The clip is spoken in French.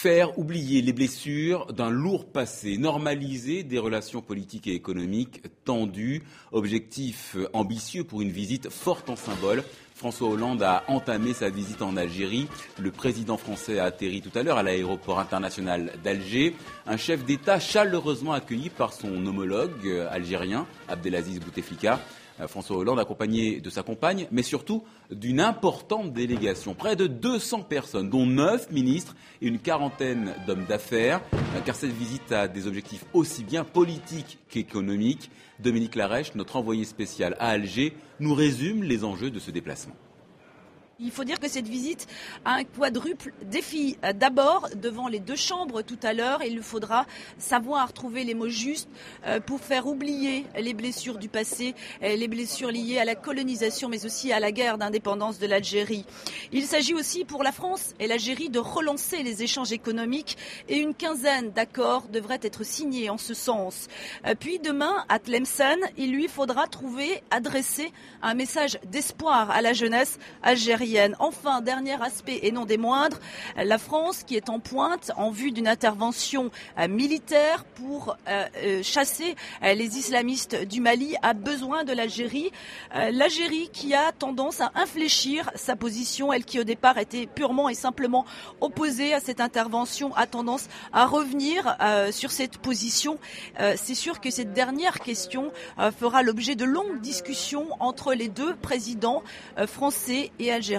Faire oublier les blessures d'un lourd passé, normaliser des relations politiques et économiques tendues, objectif ambitieux pour une visite forte en symbole. François Hollande a entamé sa visite en Algérie. Le président français a atterri tout à l'heure à l'aéroport international d'Alger. Un chef d'État chaleureusement accueilli par son homologue algérien, Abdelaziz Bouteflika. François Hollande accompagné de sa compagne, mais surtout d'une importante délégation. Près de 200 personnes, dont 9 ministres et une quarantaine d'hommes d'affaires, car cette visite a des objectifs aussi bien politiques qu'économiques. Dominique Larèche, notre envoyé spécial à Alger, nous résume les enjeux de ce déplacement. Il faut dire que cette visite a un quadruple défi. D'abord, devant les deux chambres tout à l'heure, il faudra savoir trouver les mots justes pour faire oublier les blessures du passé, les blessures liées à la colonisation, mais aussi à la guerre d'indépendance de l'Algérie. Il s'agit aussi pour la France et l'Algérie de relancer les échanges économiques et une quinzaine d'accords devraient être signés en ce sens. Puis demain, à Tlemcen, il lui faudra adresser un message d'espoir à la jeunesse algérienne. Enfin, dernier aspect et non des moindres, la France qui est en pointe en vue d'une intervention militaire pour chasser les islamistes du Mali a besoin de l'Algérie. L'Algérie qui a tendance à infléchir sa position, elle qui au départ était purement et simplement opposée à cette intervention, a tendance à revenir sur cette position. C'est sûr que cette dernière question fera l'objet de longues discussions entre les deux présidents français et algériens.